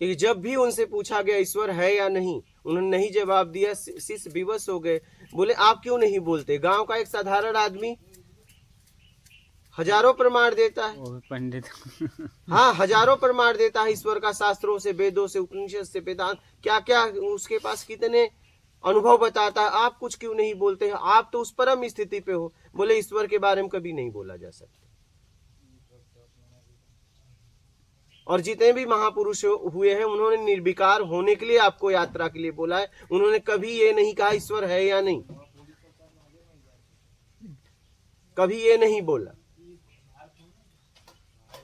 क्योंकि जब भी उनसे पूछा गया ईश्वर है या नहीं, उन्होंने नहीं जवाब दिया। शिष्य विवश हो गए, बोले आप क्यों नहीं बोलते? गांव का एक साधारण आदमी हजारों प्रमाण देता है, वो भी पंडित। हाँ हजारों प्रमाण देता है ईश्वर का, शास्त्रों से, वेदों से, उपनिषद से, वेदांत, क्या क्या उसके पास कितने अनुभव बताता है। आप कुछ क्यों नहीं बोलते हैं? आप तो उस परम स्थिति पे हो। बोले ईश्वर के बारे में कभी नहीं बोला जा सकता। और जितने भी महापुरुष हुए हैं उन्होंने निर्विकार होने के लिए आपको यात्रा के लिए बोला है। उन्होंने कभी ये नहीं कहा ईश्वर है या नहीं, कभी ये नहीं बोला।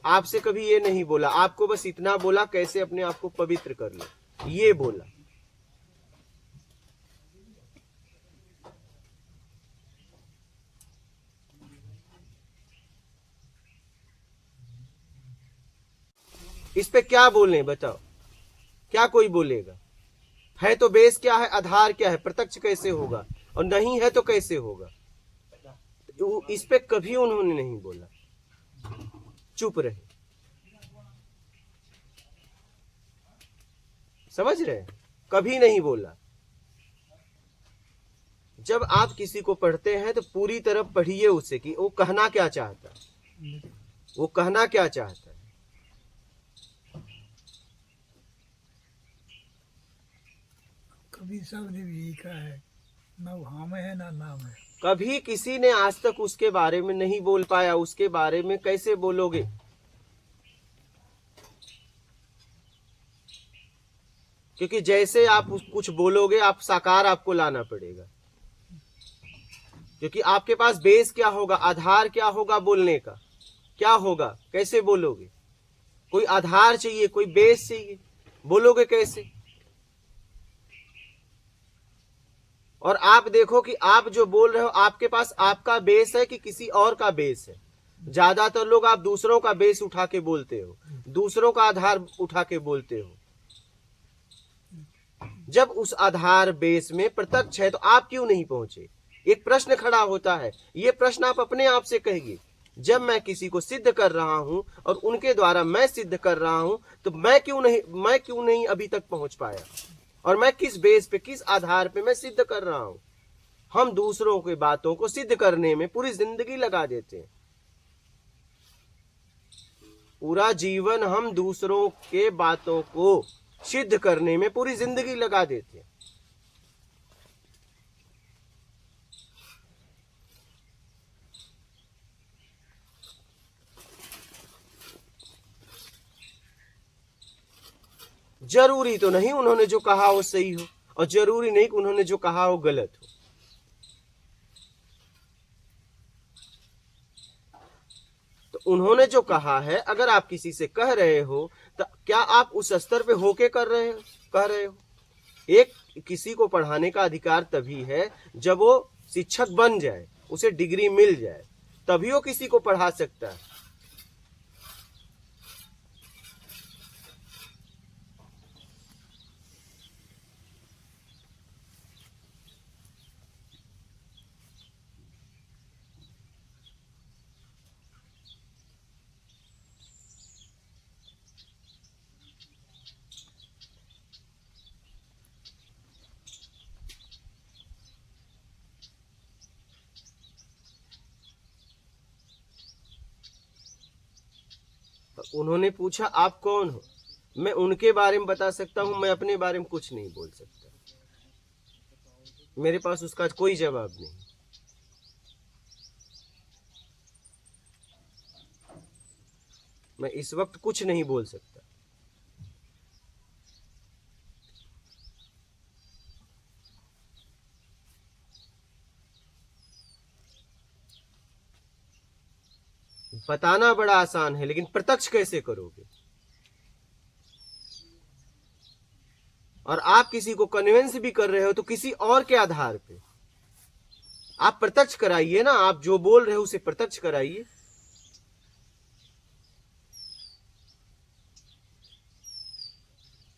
आपसे कभी ये नहीं बोला, आपको बस इतना बोला कैसे अपने आप को पवित्र कर लो, ये बोला। इस पे क्या बोले बताओ? क्या कोई बोलेगा? है तो बेस क्या है, आधार क्या है, प्रत्यक्ष कैसे होगा, और नहीं है तो कैसे होगा? इस पे कभी उन्होंने नहीं बोला, चुप रहे। समझ रहे? कभी नहीं बोला। जब आप किसी को पढ़ते हैं तो पूरी तरह पढ़िए उसे कि वो कहना क्या चाहता है, वो कहना क्या चाहता है। कभी सब ने भी यही कहा है, ना वहाँ में है ना नाम है। कभी किसी ने आज तक उसके बारे में नहीं बोल पाया, उसके बारे में कैसे बोलोगे? क्योंकि जैसे आप कुछ बोलोगे, आप साकार आपको लाना पड़ेगा। क्योंकि आपके पास बेस क्या होगा, आधार क्या होगा बोलने का, क्या होगा, कैसे बोलोगे? कोई आधार चाहिए, कोई बेस चाहिए, बोलोगे कैसे? और आप देखो कि आप जो बोल रहे हो, आपके पास आपका बेस है कि किसी और का बेस है? ज्यादातर लोग आप दूसरों का बेस उठा के बोलते हो, दूसरों का आधार उठा के बोलते हो। जब उस आधार बेस में प्रत्यक्ष है तो आप क्यों नहीं पहुंचे? एक प्रश्न खड़ा होता है। ये प्रश्न आप अपने आप से कहिए, जब मैं किसी को सिद्ध कर रहा हूं और उनके द्वारा मैं सिद्ध कर रहा हूं, तो मैं क्यों नहीं अभी तक पहुंच पाया? और मैं किस बेस पे, किस आधार पे मैं सिद्ध कर रहा हूं? हम दूसरों की बातों को सिद्ध करने में पूरी जिंदगी लगा देते हैं। पूरा जीवन हम दूसरों के बातों को सिद्ध करने में पूरी जिंदगी लगा देते हैं। जरूरी तो नहीं उन्होंने जो कहा वो सही हो, और जरूरी नहीं कि उन्होंने जो कहा वो गलत हो। तो उन्होंने जो कहा है, अगर आप किसी से कह रहे हो तो क्या आप उस स्तर पे होके कह रहे हो? एक किसी को पढ़ाने का अधिकार तभी है जब वो शिक्षक बन जाए, उसे डिग्री मिल जाए, तभी वो किसी को पढ़ा सकता है। उन्होंने पूछा आप कौन हो? मैं उनके बारे में बता सकता हूं, मैं अपने बारे में कुछ नहीं बोल सकता। मेरे पास उसका कोई जवाब नहीं। मैं इस वक्त कुछ नहीं बोल सकता। बताना बड़ा आसान है, लेकिन प्रत्यक्ष कैसे करोगे? और आप किसी को कन्विंस भी कर रहे हो तो किसी और के आधार पे। आप प्रत्यक्ष कराइए ना, आप जो बोल रहे हो उसे प्रत्यक्ष कराइए।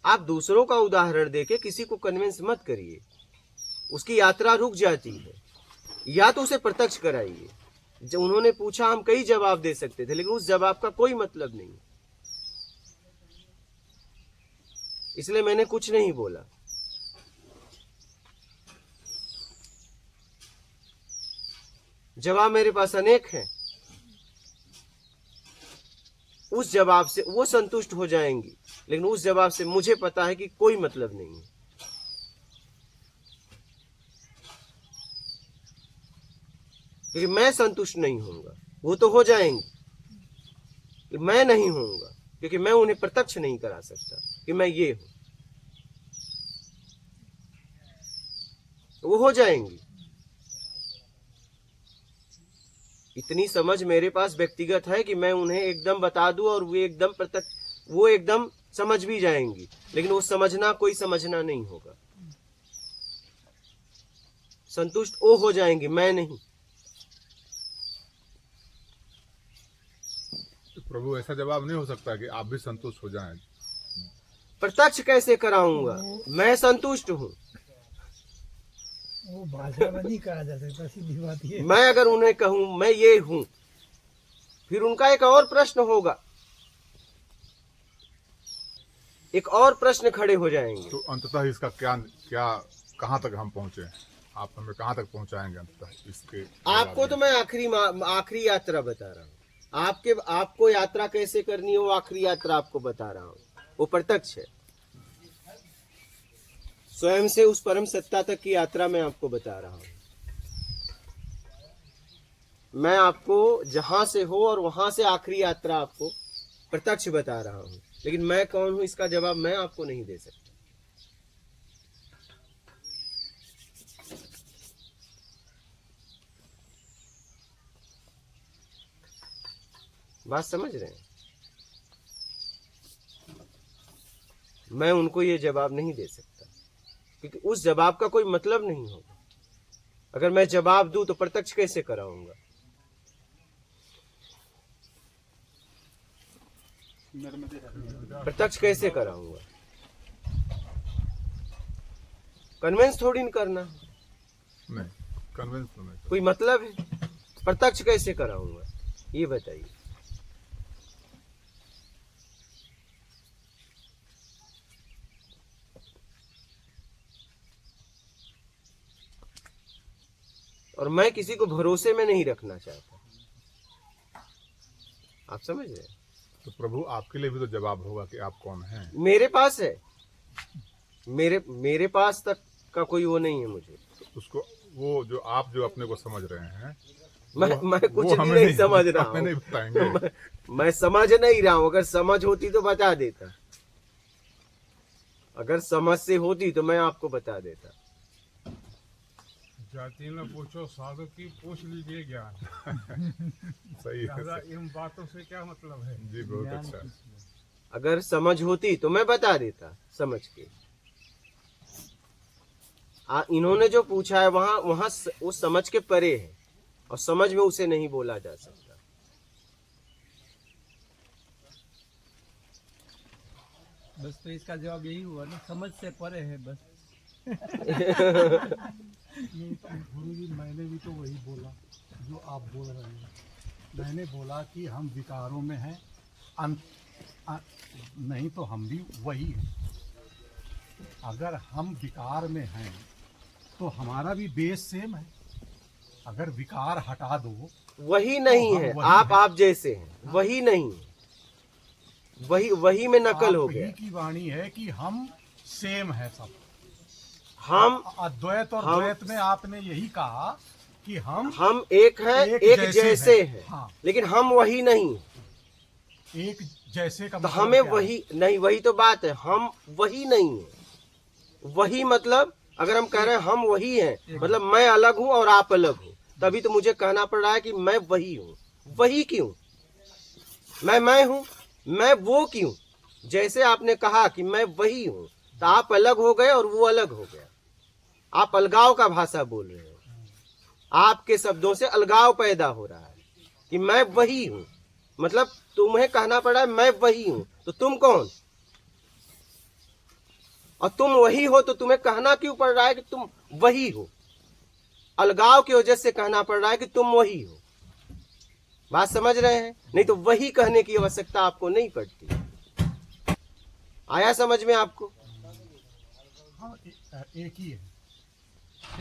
आप दूसरों का उदाहरण देके किसी को कन्विंस मत करिए, उसकी यात्रा रुक जाती है। या तो उसे प्रत्यक्ष कराइए। जब उन्होंने पूछा, हम कई जवाब दे सकते थे, लेकिन उस जवाब का कोई मतलब नहीं। इसलिए मैंने कुछ नहीं बोला। जवाब मेरे पास अनेक हैं। उस जवाब से वो संतुष्ट हो जाएंगी, लेकिन उस जवाब से मुझे पता है कि कोई मतलब नहीं है। क्योंकि मैं संतुष्ट नहीं होऊंगा, वो तो हो जाएंगे, मैं नहीं होऊंगा, क्योंकि मैं उन्हें प्रत्यक्ष नहीं करा सकता कि मैं ये हूं। वो हो जाएंगी। इतनी समझ मेरे पास व्यक्तिगत है कि मैं उन्हें एकदम बता दूं और वो एकदम समझ भी जाएंगी, लेकिन वो समझना कोई समझना नहीं होगा। संतुष्ट वो हो जाएंगी, मैं नहीं। तो प्रभु ऐसा जवाब नहीं हो सकता कि आप भी संतुष्ट हो जाएं। प्रत्यक्ष कैसे कराऊंगा? मैं संतुष्ट हूं। वो भाषा में नहीं कहा जा सकता, सीधी बात ये। मैं अगर उन्हें कहूं मैं ये हूं, फिर उनका एक और प्रश्न होगा, एक और प्रश्न खड़े हो जाएंगे। तो अंततः इसका क्या कहाँ तक हम पहुंचे? आप हमें कहाँ तक पहुंचाएंगे अंततः इसके? आपको तो मैं आखिरी यात्रा बता रहा हूं। आपको यात्रा कैसे करनी है वो आखिरी यात्रा आपको बता रहा हूं। वो प्रत्यक्ष है। स्वयं से उस परम सत्ता तक की यात्रा मैं आपको बता रहा हूं। मैं आपको जहां से हो और वहां से आखिरी यात्रा आपको प्रत्यक्ष बता रहा हूं, लेकिन मैं कौन हूं इसका जवाब मैं आपको नहीं दे सकता। बात समझ रहे हैं? मैं उनको ये जवाब नहीं दे सकता, क्योंकि उस जवाब का कोई मतलब नहीं होगा। अगर मैं जवाब दूं तो प्रत्यक्ष कैसे कराऊंगा? प्रत्यक्ष कैसे कराऊंगा? कन्वेंस थोड़ी नहीं करना, नहीं कन्विंस तो नहीं। कोई मतलब है? प्रत्यक्ष कैसे कराऊंगा ये बताइए। और मैं किसी को भरोसे में नहीं रखना चाहता। आप समझ रहे हैं? तो प्रभु आपके लिए भी तो जवाब होगा कि आप कौन हैं। मेरे पास है, मेरे पास तक का कोई वो नहीं है मुझे। तो उसको वो जो आप जो अपने को समझ रहे हैं मैं कुछ वो भी हमें नहीं समझ रहा हमें हूँ। नहीं बताएंगे। मैं समझ नहीं रहा हूँ। अगर समझ होती तो बता देता। अगर समझ से होती तो मैं आपको बता देता। जाति न पूछो साधु की, पूछ लीजिए ज्ञान। सही दादा है इन बातों से क्या मतलब है? जी, बहुत अच्छा। अगर समझ होती तो मैं बता देता समझ के। इन्होंने जो पूछा है वहां वो समझ के परे है, और समझ में उसे नहीं बोला जा सकता। बस तो इसका जवाब यही हुआ ना, समझ से परे है बस। नहीं तो गुरु जी मैंने भी तो वही बोला जो आप बोल रहे हैं। मैंने बोला कि हम विकारों में हैं, नहीं तो हम भी वही हैं। अगर हम विकार में हैं तो हमारा भी बेस सेम है। अगर विकार हटा दो वही नहीं तो है। हम वही आप जैसे हैं वही नहीं है। वही में नकल हो आप गया। ही की वाणी है कि हम सेम है सब। हम अद्वैत और हम- द्वैत में आपने यही कहा कि हम एक हैं, एक जैसे हैं। हैं। हाँ। लेकिन हम वही नहीं। एक जैसे का तो मतलब हमें क्या है? वही नहीं, वही तो बात है। हम वही नहीं है। वही मतलब अगर हम कह रहे हैं हम वही हैं, मतलब मैं अलग हूं और आप अलग हो, तभी तो मुझे कहना पड़ रहा है कि मैं वही हूं। वही क्यों? मैं हूं, मैं वो क्यों? जैसे आपने कहा कि मैं वही हूं, तो आप अलग हो गए और वो अलग हो गया। आप अलगाव का भाषा बोल रहे हो। आपके शब्दों से अलगाव पैदा हो रहा है कि मैं वही हूं, मतलब तुम्हें कहना पड़ा है मैं वही हूं। तो तुम कौन? और तुम वही हो तो तुम्हें कहना क्यों पड़ रहा है कि तुम वही हो? अलगाव की वजह से कहना पड़ रहा है कि तुम वही हो। बात समझ रहे हैं? नहीं तो वही कहने की आवश्यकता आपको नहीं पड़ती। आया समझ में आपको? हम एक ही है,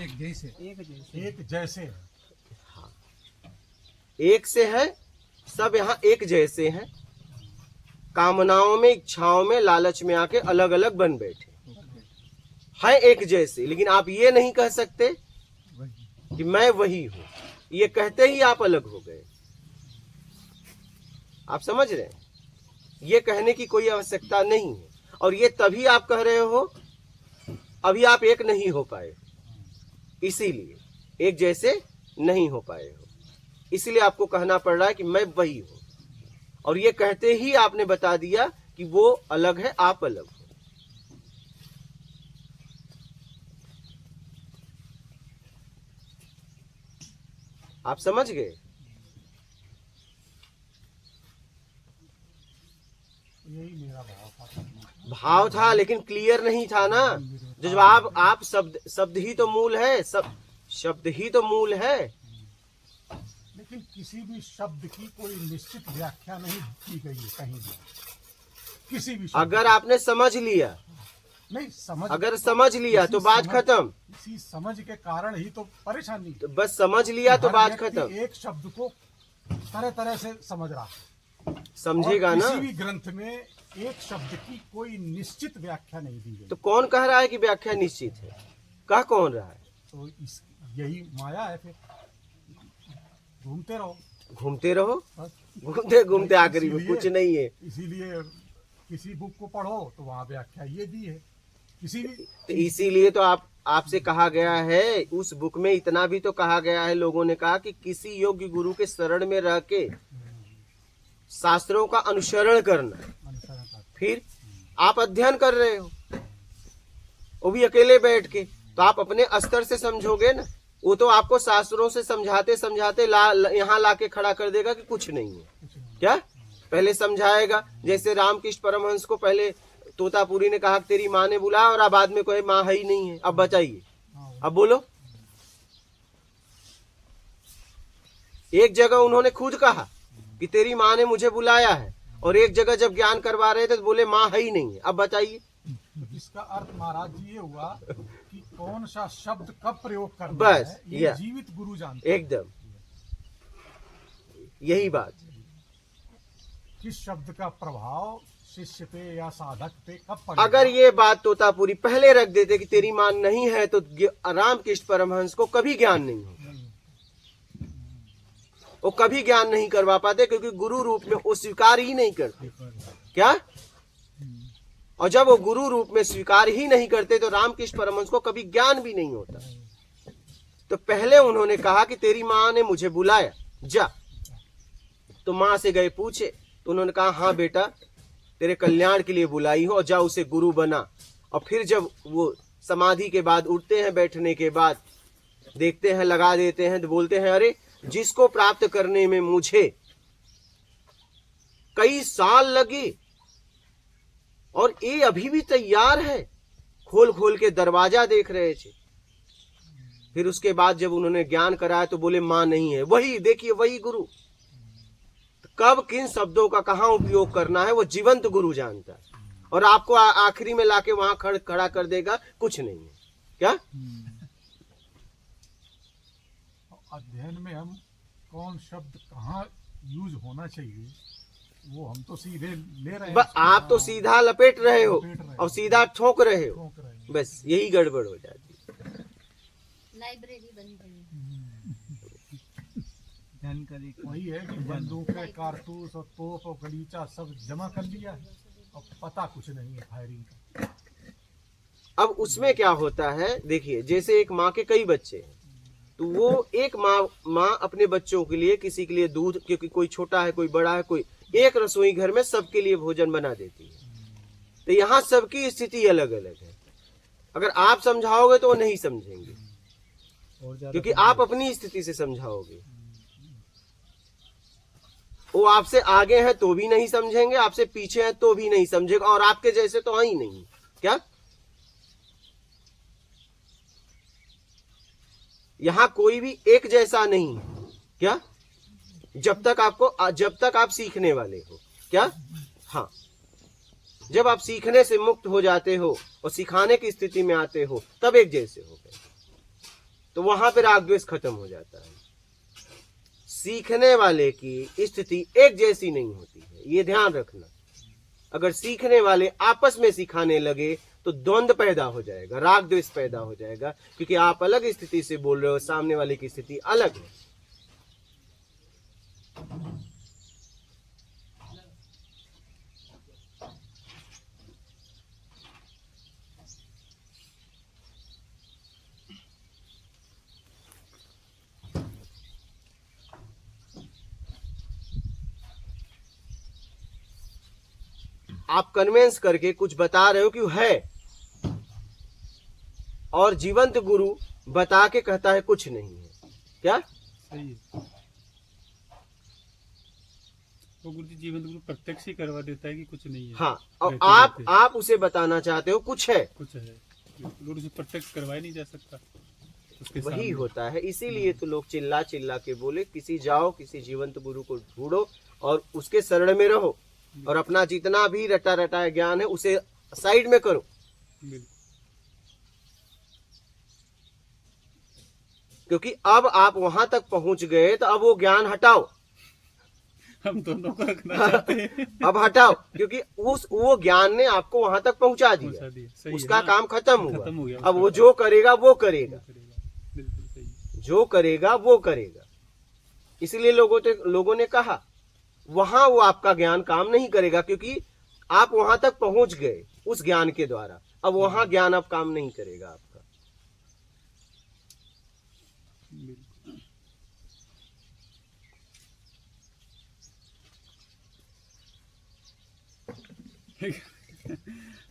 एक जैसे एक जैसे है। एक से है, सब यहाँ एक जैसे हैं, कामनाओं में, इच्छाओं में, लालच में आके अलग अलग बन बैठे हैं एक जैसे। लेकिन आप ये नहीं कह सकते कि मैं वही हूं, ये कहते ही आप अलग हो गए। आप समझ रहे हैं? ये कहने की कोई आवश्यकता नहीं है। और ये तभी आप कह रहे हो, अभी आप एक नहीं हो पाए, इसीलिए एक जैसे नहीं हो पाए हो, इसलिए आपको कहना पड़ रहा है कि मैं वही हूं। और ये कहते ही आपने बता दिया कि वो अलग है, आप अलग हो। आप समझ गए? यही मेरा भाव था। भाव था, लेकिन क्लियर नहीं था ना। जब आप शब्द ही तो मूल है, शब्द ही तो मूल है। लेकिन किसी भी शब्द की कोई निश्चित व्याख्या नहीं की गई है कहीं भी, किसी भी शब्द अगर आपने समझ लिया, नहीं समझ, अगर समझ लिया तो बात खत्म। इसी समझ के कारण ही तो परेशानी। तो बस समझ लिया तो हर बात व्यक्ति खत्म। एक शब्द को तरह तरह से समझ रहा है, समझेगा और ना? किसी भी ग्रंथ में एक शब्द की कोई निश्चित व्याख्या नहीं दी गई। तो कौन कह रहा है कि व्याख्या निश्चित है? कह कौन रहा है? तो यही माया है। फिर घूमते रहो, घूमते रहो, बस। घूमते घूमते आखिरी में इसीलिए- कुछ नहीं है। इसीलिए किसी बुक को पढ़ो तो वहाँ व्याख्या ये दी है, किसी भी तो इसीलिए तो आपसे कहा गया है, उस बुक में इतना भी तो कहा गया है, लोगों ने कहा कि किसी योग्य गुरु के शरण में रह के शास्त्रों का अनुसरण करना। अनुसरण करते। फिर आप अध्ययन कर रहे हो, वो भी अकेले बैठ के, तो आप अपने स्तर से समझोगे ना। वो तो आपको शास्त्रों से समझाते समझाते यहाँ लाके खड़ा कर देगा कि कुछ नहीं है। क्या पहले समझाएगा? जैसे रामकृष्ण परमहंस को पहले तोतापुरी ने कहा कि तेरी माँ ने बुलाया, और अब बाद में कोई माँ है ही नहीं है। अब बताइए, अब बोलो। एक जगह उन्होंने खुद कहा कि तेरी माँ ने मुझे बुलाया है, और एक जगह जब ज्ञान करवा रहे थे तो बोले माँ है ही नहीं है। अब बताइए। जिसका अर्थ महाराज जी ये हुआ कि कौन सा शब्द कब प्रयोग करना बस, है, ये या। जीवित गुरु जानते हैं। एकदम यही बात। किस शब्द का प्रभाव शिष्य पे या साधक पे कब पड़ेगा। अगर ये बात तोतापुरी पहले रख देते कि तेरी मां नहीं है, तो रामकृष्ण परमहंस को कभी ज्ञान नहीं हो, वो कभी ज्ञान नहीं करवा पाते, क्योंकि गुरु रूप में वो स्वीकार ही नहीं करते। क्या? और जब वो गुरु रूप में स्वीकार ही नहीं करते तो रामकृष्ण परमहंस को कभी ज्ञान भी नहीं होता। तो पहले उन्होंने कहा कि तेरी मां ने मुझे बुलाया, जा। तो मां से गए पूछे, तो उन्होंने कहा हाँ बेटा, तेरे कल्याण के लिए बुलाई हो, और जा उसे गुरु बना। और फिर जब वो समाधि के बाद उठते हैं, बैठने के बाद देखते हैं, लगा देते हैं, तो बोलते हैं अरे जिसको प्राप्त करने में मुझे कई साल लगे और ये अभी भी तैयार है, खोल खोल के दरवाजा देख रहे थे। फिर उसके बाद जब उन्होंने ज्ञान कराया तो बोले मां नहीं है। वही देखिए, वही गुरु। कब किन शब्दों का कहां उपयोग करना है वो जीवंत गुरु जानता है, और आपको आखिरी में लाके वहां खड़ा कर देगा, कुछ नहीं है। क्या अध्ययन में हम कौन शब्द कहाँ यूज होना चाहिए वो हम तो सीधे ले रहे हैं। आप तो सीधा लपेट रहे हो लपेट रहे हैं। और सीधा ठोक रहे हो, ठोक रहे हैं। बस यही गड़बड़ हो जाती है। लाइब्रेरी बनी हुई है। जानकारी वही है कि बंदूक है, कारतूस और तोप और गलीचा सब जमा कर लिया है, और पता कुछ नहीं है फायरिंग का। अब उसमें क्या होता है, देखिए जैसे एक माँ के कई बच्चे हैं, तो वो एक माँ अपने बच्चों के लिए, किसी के लिए दूध, क्योंकि कोई छोटा है कोई बड़ा है, कोई एक रसोई घर में सबके लिए भोजन बना देती है। तो यहाँ सबकी स्थिति अलग अलग है। अगर आप समझाओगे तो वो नहीं समझेंगे, क्योंकि आप अपनी स्थिति से समझाओगे। वो आपसे आगे हैं तो भी नहीं समझेंगे, आपसे पीछे हैं तो भी नहीं समझेगा, और आपके जैसे तो है ही नहीं। क्या यहां कोई भी एक जैसा नहीं है? क्या जब तक आप सीखने वाले हो। क्या हाँ, जब आप सीखने से मुक्त हो जाते हो और सिखाने की स्थिति में आते हो तब एक जैसे हो गए, तो वहां पर राग द्वेष खत्म हो जाता है। सीखने वाले की स्थिति एक जैसी नहीं होती है, ये ध्यान रखना। अगर सीखने वाले आपस में सिखाने लगे तो द्वंद्व पैदा हो जाएगा, राग द्वेष पैदा हो जाएगा, क्योंकि आप अलग स्थिति से बोल रहे हो, सामने वाले की स्थिति अलग है। आप कन्वेंस करके कुछ बता रहे हो कि वो है, और जीवंत गुरु बता के कहता है कुछ नहीं है, क्या? सही है। तो गुरु जी जीवन गुरु प्रत्यक्ष ही करवा देता है कि कुछ नहीं है। हाँ, और रहते रहते। आप उसे बताना चाहते हो कुछ है, कुछ है, गुरु से प्रत्यक्ष करवाया नहीं जा सकता उसके वही सामने। होता है। इसीलिए तो लोग चिल्ला चिल्ला के बोले किसी जाओ, किसी जीवंत गुरु को ढूंढो और उसके शरण में रहो, और अपना जितना भी रटा रटाया ज्ञान है उसे साइड में करो। बिल्कुल। क्योंकि अब आप वहां तक पहुंच गए तो अब वो ज्ञान हटाओ, हम दोनों को रखना चाहते हैं। अब हटाओ, क्योंकि वो ज्ञान ने आपको वहां तक पहुंचा पहुंचा दिया, दिया, सही है, उसका हाँ। काम खत्म खत्म हो हुआ। गया, अब उसका वो जो करेगा वो करेगा, बिल्कुल सही। जो करेगा वो करेगा। इसलिए लोगों ने कहा वहां वो आपका ज्ञान काम नहीं करेगा, क्योंकि आप वहां तक पहुंच गए उस ज्ञान के द्वारा। अब वहां ज्ञान अब काम नहीं करेगा आपका।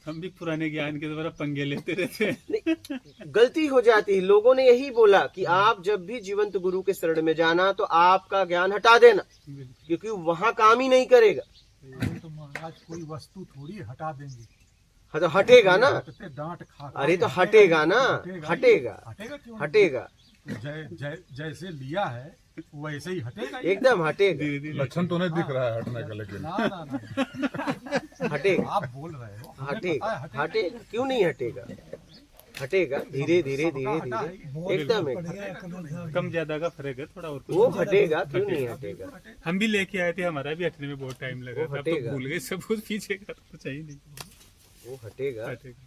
हम भी पुराने ज्ञान के द्वारा पंगे लेते रहते हैं। नहीं, गलती हो जाती है। लोगों ने यही बोला कि आप जब भी जीवंत गुरु के शरण में जाना तो आपका ज्ञान हटा देना, क्योंकि वहां काम ही नहीं करेगा। तो महाराज कोई वस्तु थोड़ी हटा देंगे, हाँ, तो हटेगा ना। हटते डांट खा अरे तो हटेगा ना, हटेगा, हटेगा क्यों नहीं? हटेगा, जैसे लिया है वैसे ही हटेगा ही। एकदम हटेगा, धीरे धीरे लक्षण तो नहीं दिख रहा है हटने का, लेकिन ना ना ना हटेगा, आप बोल रहे हो हमें हटेगा, पता है, हटेगा। क्यों नहीं हटेगा? हटेगा धीरे धीरे धीरे धीरे, एकदम एकदम। कम ज्यादा का फर्क है थोड़ा, और वो कुछ हटेगा, क्यों नहीं हटेगा? हम भी लेके आए थे, हमारा भी हटने में बहुत टाइम लगा वो था। अब तो हटेगा। भूल गए सब कुछ, पीछे का तो कुछ है ही नहीं। वो हटेगा हटेगा।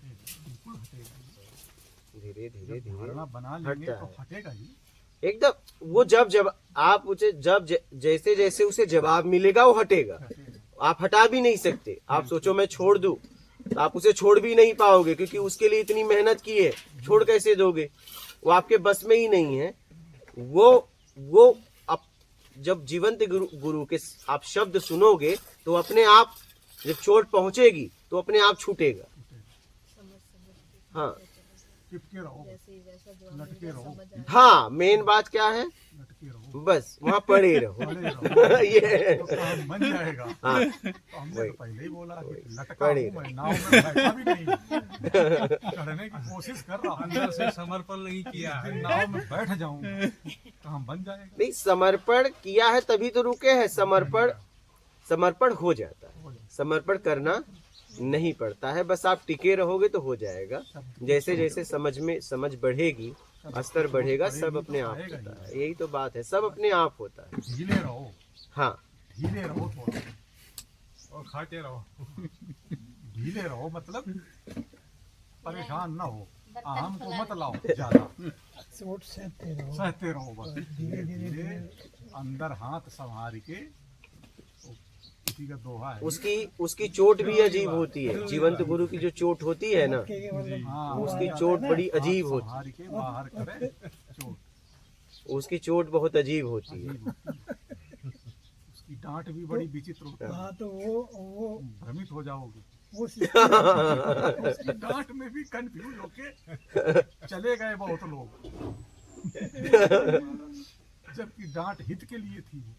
धीरे धीरे धीरे, धारणा बना लेंगे हटता तो है हटेगा ही। एकदम। वो जब आप उसे जैसे जैसे उसे जवाब मिलेगा वो हटेगा। आप हटा भी नहीं सकते। आप सोचो मैं छोड़ दूं तो आप उसे छोड़ भी नहीं पाओगे, क्योंकि उसके लिए इतनी मेहनत की है, छोड़ कैसे दोगे? वो आपके बस में ही नहीं है। वो आप जब जीवंत गुरु के आप शब्द सुनोगे तो अपने आप, जब चोट पहुंचेगी तो अपने आप छूटेगा। हाँ चिपके रहो, लटके रहो, हाँ, मेन बात क्या है? लटके रहो, बस वहाँ पड़े रहो। पड़े रहो, ये तो काम बन जाएगा। हाँ, तो हमने वही। तो पहले ही बोला कि लटका पड़े हूं मैं, नाव में बैठा भी नहीं, चढ़ने की कोशिश कर रहा हूं। अंदर से समर्पण नहीं किया जिस है। दिन नाव में बैठ जाऊं काम बन जाएगा। नहीं, समर्पण किया है तभी तो रुके हैं। समर्पण हो जाता है, समर्पण करना नहीं पड़ता है। बस आप टिके रहोगे तो हो जाएगा। जैसे जैसे समझ बढ़ेगी, स्तर बढ़ेगा, सब अपने आप होता है। यही तो बात है, सब अपने आप होता है। ढीले रहो, हाँ, ढीले रहो थोड़ा, और खाते रहो। ढीले रहो मतलब परेशान ना हो, आम को मत लाओ ज्यादा, चोट सहते रहो। सहते रहो बस। धीरे धीरे अंदर हाथ संभाल के, तो किसी का दोहा है, उसकी चोट भी अजीब होती है। जीवंत गुरु की जो चोट होती है ना, हाँ, उसकी चोट बड़ी अजीब होती संभाल के बाहर करे चोट, है। उसकी चोट बहुत अजीब होती है। उसकी डांट भी बड़ी विचित्र होती है, हाँ, तो वो भ्रमित हो जाओगे। वो उसकी डांट में भी कंफ्यूज होके चले गए बहुत लोग, जबकि डांट हित के लिए थी वो।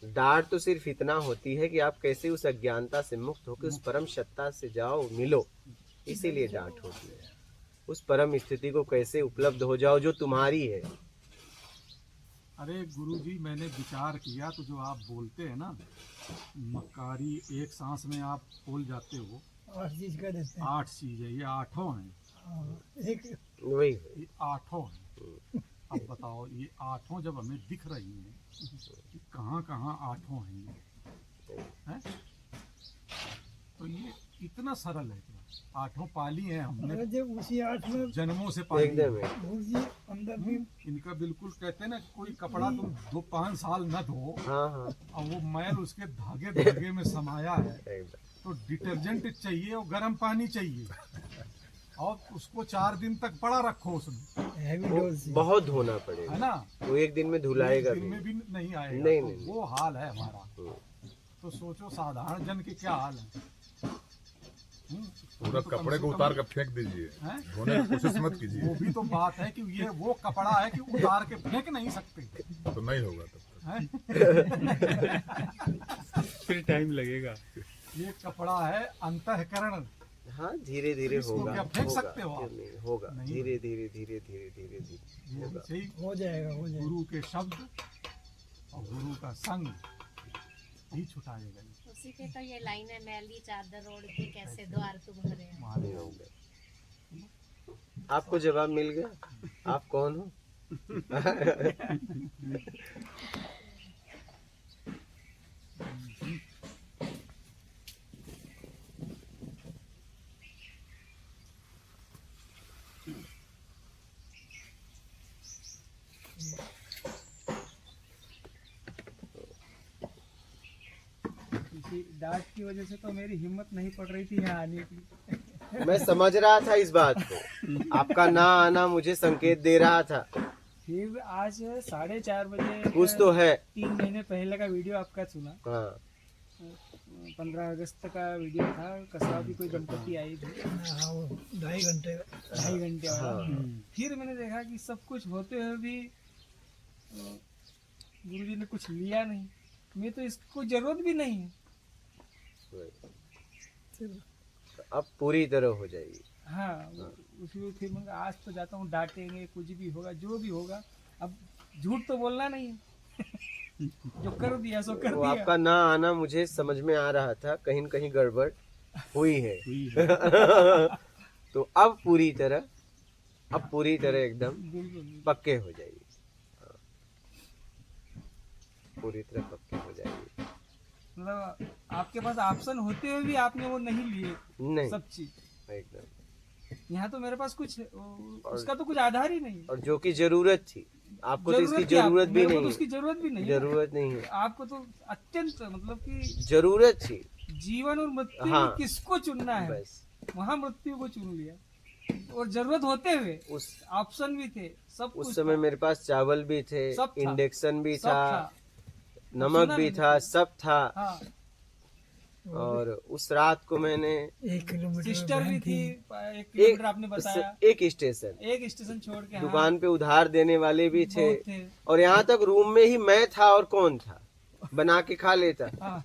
डांट तो सिर्फ इतना होती है कि आप कैसे उस अज्ञानता से मुक्त होकर उस परम सत्ता से जाओ, मिलो, इसीलिए डांट होती है। उस परम स्थिति को कैसे उपलब्ध हो जाओ जो तुम्हारी है। अरे गुरुजी, मैंने विचार किया तो जो आप बोलते हैं ना, मक्कारी एक सांस में आप बोल जाते हो, 8 चीज का देते हैं। 8 चीज है, ये 8 हैं, हाँ, एक वही ये 8 हैं। अब बताओ, ये 8 जब हमें दिख रही हैं, कि कहाँ कहाँ 8 हैं ये, हैं? तो ये इतना सरल है क्या? 8 पाली हैं हमने, अरे जब उसी 8 में जन्मों से पाली एकदम हैं। है। गुरु जी अंदर भी इनका बिल्कुल कहते हैं ना, कोई कपड़ा तुम 2-5 साल न धो हाँ हाँ और वो मैल उसके धागे धागे में समाया है, एकदम। तो डिटर्जेंट चाहिए और गर्म पानी चाहिए, और उसको 4 दिन तक पड़ा रखो उसमें, हैवी वो डोज से। बहुत धोना है पड़ेगा, ना? वो एक दिन में धुलाएगा दिन भी में भी नहीं आएगा। नहीं, तो नहीं। वो हाल है हमारा। हम्म। तो सोचो साधारण जन के क्या हाल है। पूरा तो कपड़े कम को से उतार कम- कर फेंक दीजिए, हैं? धोने की कोशिश मत वो कीजिए, भी तो बात है कि ये वो कपड़ा है कि उतार के फेंक नहीं सकते, तो नहीं होगा तब तक। हैं? फिर टाइम लगेगा। ये कपड़ा है अंतःकरण। हाँ, धीरे धीरे इसको होगा, क्या फेंक होगा, सकते हो आप? क्यों नहीं, होगा, नहीं। धीरे धीरे धीरे धीरे धीरे धीरे ये होगा। सही हो जाएगा, हो जाएगा। गुरु के शब्द और गुरु का संग ही छुटाएगा। उसी के तो ये लाइन है, मैली चादर ओढ़ के कैसे द्वार तुम भरे हैं। हमारे आपको जवाब मिल गया, आप कौन हो? इसी डांट की वजह से तो मेरी हिम्मत नहीं पड़ रही थी यहाँ आने की। मैं समझ रहा था इस बात को, आपका ना आना मुझे संकेत दे रहा था, फिर आज 4:30 बजे कुछ तो है। 3 महीने पहले का वीडियो आपका सुना। हाँ 15 अगस्त का वीडियो था, कसरा भी कोई दंपति आई थी, हाँ, वो 2.5 घंटे का। 2.5 घंटे वाला। हाँ। फिर मैंने देखा कि सब कुछ होते हुए भी गुरुजी ने कुछ लिया नहीं। मैं तो इसको जरूरत भी नहीं है। अब पूरी तरह हो जाएगी। हाँ, उसमें फिर मैं आज तो जाता हूँ, डांटेंगे कुछ भी होगा, जो भी होगा, अब झूठ तो बोलना नहीं है। जो कर दिया सो कर वो दिया। आपका ना आना मुझे समझ में आ रहा था, कहीं न कहीं गड़बड़ हुई है। तो अब पूरी तरह एकदम बिल्कुल पक्के हो जाइए, हाँ। पूरी तरह पक्के हो जाइए। मतलब आपके पास ऑप्शन होते हुए भी आपने वो नहीं लिए नहीं, सब चीज। एकदम। यहाँ तो मेरे पास कुछ उसका तो कुछ आधार ही नहीं है। और जो कि जरूरत थी, आपको तो इसकी क्या? जरूरत भी मेरे को नहीं तो है। उसकी जरूरत भी नहीं है। जरूरत नहीं है, आपको तो अत्यंत मतलब कि जरूरत थी जीवन और मृत्यु हाँ। में किसको चुनना है, बस। वहाँ मृत्यु को चुन लिया। और जरूरत होते हुए उस ऑप्शन भी थे, सब उस कुछ समय था, मेरे पास चावल भी थे, सब था। इंडक्शन भी सब था, नमक सुना भी मैंने था, तो। सब था। हाँ, और उस रात को मैंने 1 किलोमीटर सिस्टर भी बहन थी, 1 किलोमीटर आपने बताया, एक स्टेशन एक स्टेशन छोड़ के। हाँ, दुकान पे उधार देने वाले भी थे, बहुत थे। और यहाँ तक रूम में ही मैं था, और कौन था बना के खा लेता। हाँ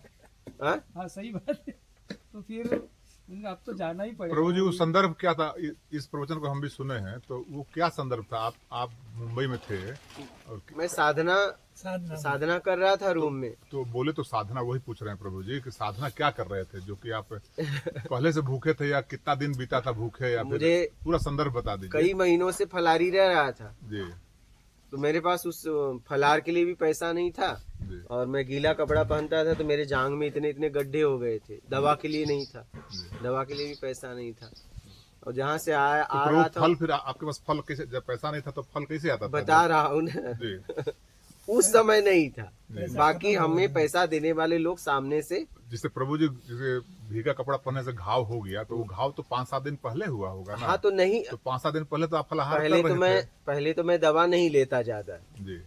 हाँ? हाँ, सही बात है। तो फिर उनका अब तो जाना ही पड़ेगा। प्रभु जी, वो संदर्भ क्या था? इस प्रवचन को हम भी सुने हैं, तो वो क्या संदर्भ था? आप मुंबई में थे और मैं साधना साधना कर रहा था रूम में। तो बोले तो साधना, वही पूछ रहे हैं प्रभु जी कि साधना क्या कर रहे थे, जो कि आप पहले से भूखे थे, या कितना दिन बीता था भूखे, या फिर मुझे पूरा संदर्भ बता दीजिए। कई महीनों से फलारी रह रहा था, जी तो मेरे पास उस फलार के लिए भी पैसा नहीं था, जी और मैं गीला कपड़ा पहनता था, तो मेरे जांग में इतने इतने गड्ढे हो गए थे। दवा के लिए नहीं था, दवा के लिए भी पैसा नहीं था। और जहाँ से आ तो रहा प्रभु, था, फल फिर आपके पास फल कैसे, जब पैसा नहीं था तो फल कैसे आता था? बता रहा हूँ ना, जी उस समय नहीं था। जी। बाकी हमें पैसा देने वाले लोग सामने से, जिससे प्रभु जी, जैसे भीगा कपड़ा पहनने से घाव हो गया, तो वो घाव तो 5-7 दिन पहले हुआ होगा ना? हाँ तो नहीं, तो 5-7 दिन पहले तो आप फलाहार पहले कर तो रहे पहले तो मैं दवा नहीं लेता ज्यादा, थे। जी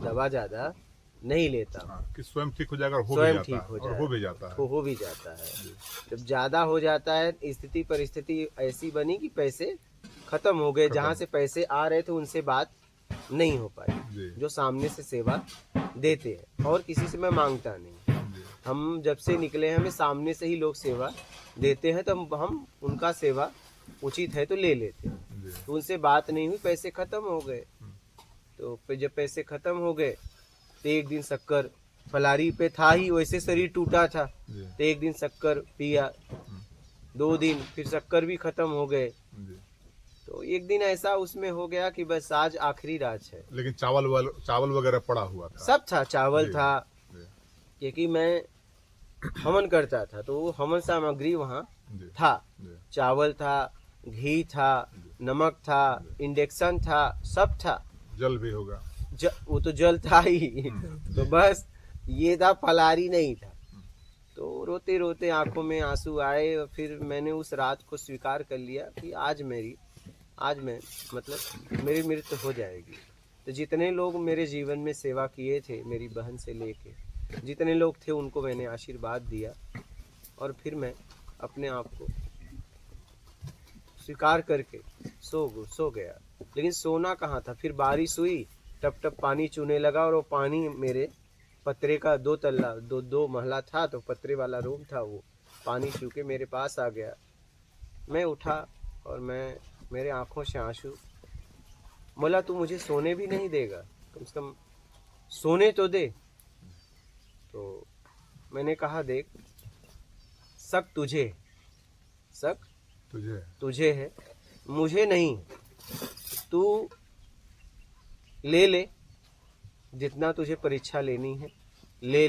दवा ज्यादा नहीं लेता, हाँ, कि स्वयं ठीक हो जाएगा, और हो स्वयं भी जाता ठीक है, हो और जाए, हो भी जाता है। हो भी जाता है। जब ज्यादा हो जाता है, स्थिति परिस्थिति ऐसी बनी कि पैसे खत्म हो गए, जहाँ से पैसे आ रहे थे उनसे बात नहीं हो पाई। जी जो सामने से सेवा देते हैं, और किसी से मैं मांगता नहीं। जी हम जब से निकले हैं, हमें सामने से ही लोग सेवा देते हैं, तो हम उनका सेवा उचित है तो ले लेते हैं। जी तो उनसे बात नहीं हुई, पैसे खत्म हो गए, तो फिर जब पैसे खत्म हो गए तो एक दिन शक्कर फलारी पे था ही, वैसे शरीर टूटा था, जी तो एक दिन शक्कर पिया, 2 दिन फिर शक्कर भी खत्म हो गए। जी। तो एक दिन ऐसा उसमें हो गया कि बस आज आखिरी रात है। लेकिन चावल वगैरह पड़ा हुआ था। सब था, चावल जी, था, जी, क्योंकि मैं हवन करता था तो वो हवन सामग्री वहाँ जी, था, जी, चावल था, घी था, नमक था, इंडक्शन था, सब था। जल भी होगा। वो तो जल था ही तो बस ये था, फलारी नहीं था। तो रोते रोते आंखों में आंसू आए और फिर मैंने उस रात को स्वीकार कर लिया कि आज मैं मतलब मेरी मृत्यु हो जाएगी। तो जितने लोग मेरे जीवन में सेवा किए थे, मेरी बहन से लेके जितने लोग थे उनको मैंने आशीर्वाद दिया और फिर मैं अपने आप को स्वीकार करके सो गया। लेकिन सोना कहाँ था, फिर बारिश हुई, टप टप पानी चूने लगा और वो पानी मेरे पतरे का 2 महला था, तो पतरे वाला रूम था, वो पानी छू के मेरे पास आ गया। मैं उठा और मेरे आंखों से आंसू, बोला तू मुझे सोने भी नहीं देगा, कम से कम सोने तो दे। तो मैंने कहा देख, शक तुझे है, मुझे नहीं। तू ले जितना तुझे परीक्षा लेनी है ले,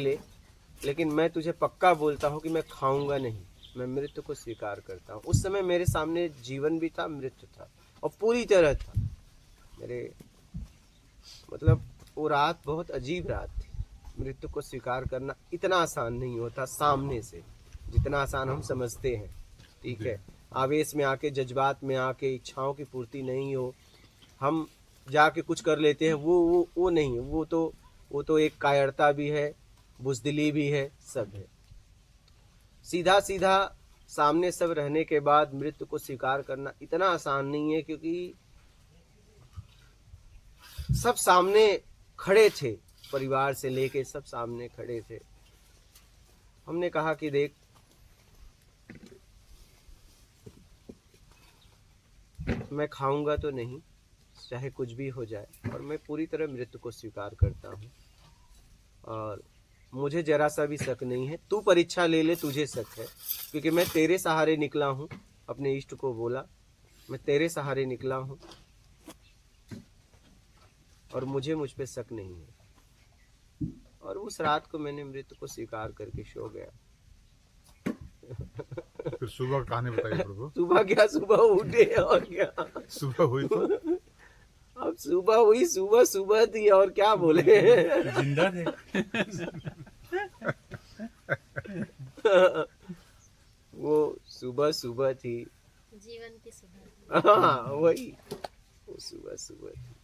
लेकिन मैं तुझे पक्का बोलता हूँ कि मैं खाऊंगा नहीं, मैं मृत्यु को स्वीकार करता हूँ। उस समय मेरे सामने जीवन भी था, मृत्यु था, और पूरी तरह था मेरे, मतलब वो रात बहुत अजीब रात थी। मृत्यु को स्वीकार करना इतना आसान नहीं होता सामने से, जितना आसान हम समझते हैं। ठीक है, आवेश में आके, जज्बात में आके, इच्छाओं की पूर्ति नहीं हो, हम जाके कुछ कर लेते हैं, वो नहीं, वो तो एक कायरता भी है, बुज़दिली भी है, सब है। सीधा सामने सब रहने के बाद मृत्यु को स्वीकार करना इतना आसान नहीं है, क्योंकि सब सामने खड़े थे, परिवार से लेके सब सामने खड़े थे। हमने कहा कि देख, मैं खाऊंगा तो नहीं, चाहे कुछ भी हो जाए, और मैं पूरी तरह मृत्यु को स्वीकार करता हूँ और मुझे जरा सा भी शक नहीं है। तू परीक्षा ले, तुझे शक है, क्योंकि मैं तेरे सहारे निकला हूँ। अपने इष्ट को बोला, मैं तेरे सहारे निकला हूँ और मुझ पे शक नहीं है। और उस रात को मैंने मृत्यु को स्वीकार करके सो गया। फिर सुबह का कहानी बताइए प्रभु। सुबह क्या, सुबह उठे और क्या, सुबह हुई तो अब सुबह हुई, सुबह थी और क्या बोले। जिंदा थे। वो सुबह थी, जीवन की सुबह। हाँ वही, वो सुबह थी।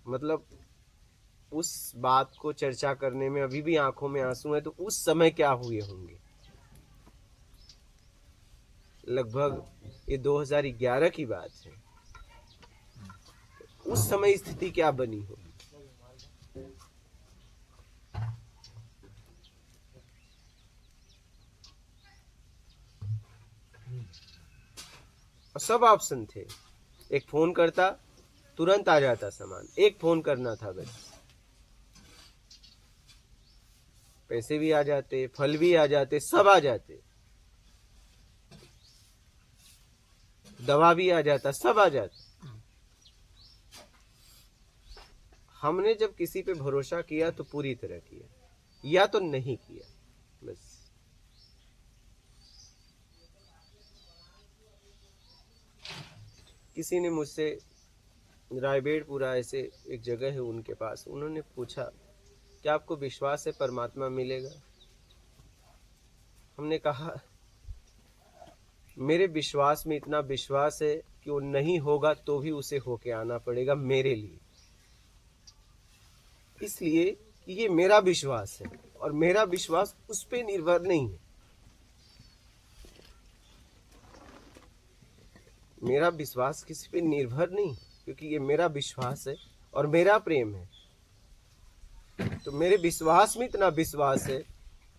मतलब उस बात को चर्चा करने में अभी भी आंखों में आंसू है। तो उस समय क्या हुए होंगे, लगभग ये 2011 की बात है। उस समय स्थिति क्या बनी होगी। सब ऑप्शन थे, एक फोन करता तुरंत आ जाता सामान, एक फोन करना था बस, पैसे भी आ जाते, फल भी आ जाते, सब आ जाते, दवा भी आ जाता, सब आ जाता। हमने जब किसी पे भरोसा किया तो पूरी तरह किया, या तो नहीं किया, बस। किसी ने मुझसे, रायबेड़पुरा ऐसे एक जगह है उनके पास, उन्होंने पूछा क्या आपको विश्वास है परमात्मा मिलेगा। हमने कहा मेरे विश्वास में इतना विश्वास है कि वो नहीं होगा तो भी उसे होके आना पड़ेगा मेरे लिए, इसलिए कि ये मेरा विश्वास है और मेरा विश्वास उस पे निर्भर नहीं है। मेरा विश्वास किसी पे निर्भर नहीं, क्योंकि ये मेरा विश्वास है और मेरा प्रेम है। तो मेरे विश्वास में इतना विश्वास है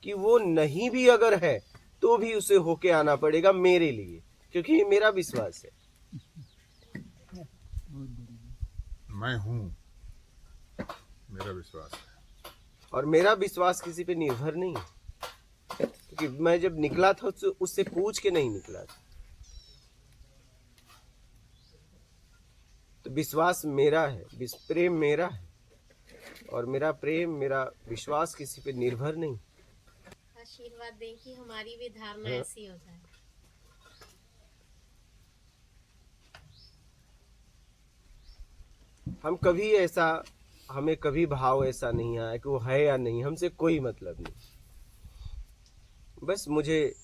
कि वो नहीं भी अगर है तो भी उसे होके आना पड़ेगा मेरे लिए, क्योंकि ये मेरा विश्वास है। मैं हूँ, मेरा विश्वास है। और मेरा विश्वास किसी पे निर्भर नहीं है, क्योंकि मैं जब निकला था तो उससे पूछ के नहीं निकला था। तो विश्वास मेरा है, प्रेम मेरा है, और मेरा प्रेम, मेरा विश्वास किसी पे निर्भर नहीं। आशीर्वाद दें कि हमारी भी धारणा हाँ। ऐसी हो जाए। हमें कभी भाव ऐसा नहीं आया कि वो है या नहीं, हमसे कोई मतलब नहीं। बस मुझे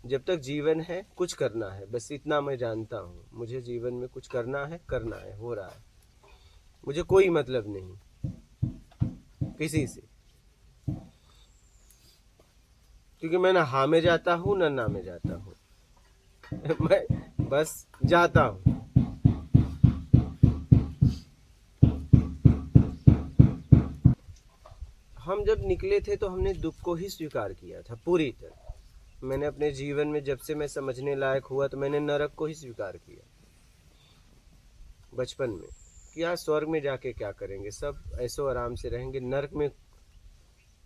जब तक जीवन है कुछ करना है, बस इतना मैं जानता हूँ। मुझे जीवन में कुछ करना है, हो रहा है। मुझे कोई मतलब नहीं किसी से, क्योंकि मैं ना हाँ में जाता हूँ ना में जाता हूँ। मैं बस जाता हूँ। हम जब निकले थे तो हमने दुख को ही स्वीकार किया था पूरी तरह। मैंने अपने जीवन में जब से मैं समझने लायक हुआ तो मैंने नरक को ही स्वीकार किया। बचपन में क्या स्वर्ग में जाके क्या करेंगे, सब ऐसो आराम से रहेंगे, नरक में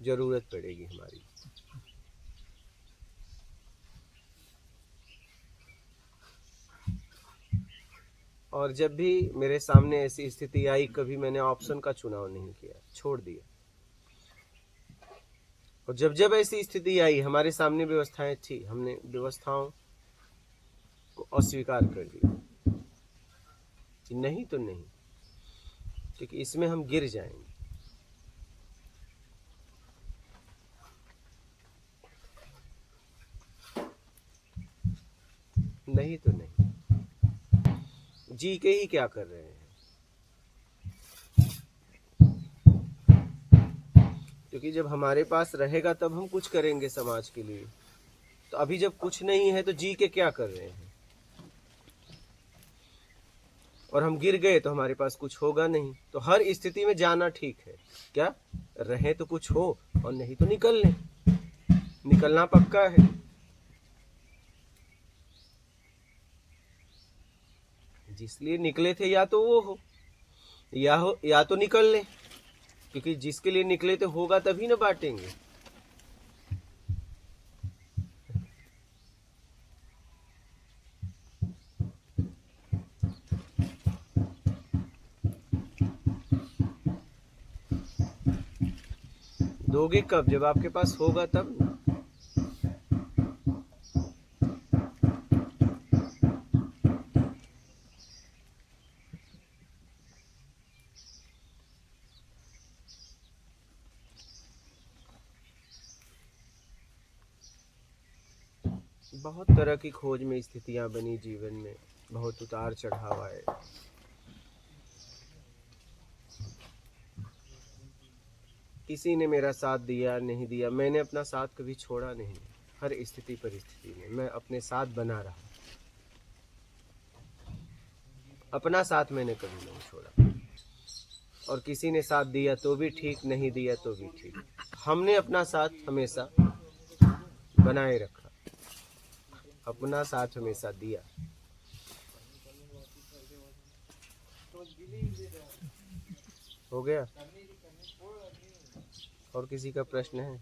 जरूरत पड़ेगी हमारी। और जब भी मेरे सामने ऐसी स्थिति आई, कभी मैंने ऑप्शन का चुनाव नहीं किया, छोड़ दिया। और जब जब ऐसी स्थिति आई, हमारे सामने व्यवस्थाएं थी, हमने व्यवस्थाओं को अस्वीकार कर दिया कि नहीं तो नहीं, क्योंकि इसमें हम गिर जाएंगे। नहीं तो नहीं, जी के ही क्या कर रहे हैं। क्योंकि जब हमारे पास रहेगा तब हम कुछ करेंगे समाज के लिए। तो अभी जब कुछ नहीं है तो जी के क्या कर रहे हैं। और हम गिर गए तो हमारे पास कुछ होगा नहीं। तो हर स्थिति में जाना ठीक है, क्या रहे तो कुछ हो, और नहीं तो निकल लें। निकलना पक्का है। जिसलिए निकले थे या तो वो हो या तो निकल लें, क्योंकि जिसके लिए निकले थे होगा तभी ना बांटेंगे। दोगे कब, जब आपके पास होगा तब ना। बहुत तरह की खोज में स्थितियां बनी जीवन में, बहुत उतार चढ़ाव आए। किसी ने मेरा साथ दिया नहीं दिया, मैंने अपना साथ कभी छोड़ा नहीं। हर स्थिति परिस्थिति में मैं अपने साथ बना रहा। अपना साथ मैंने कभी नहीं छोड़ा। और किसी ने साथ दिया तो भी ठीक, नहीं दिया तो भी ठीक। हमने अपना साथ हमेशा बनाए रखा, अपना साथ हमेशा दिया। हो गया? और किसी का प्रश्न है?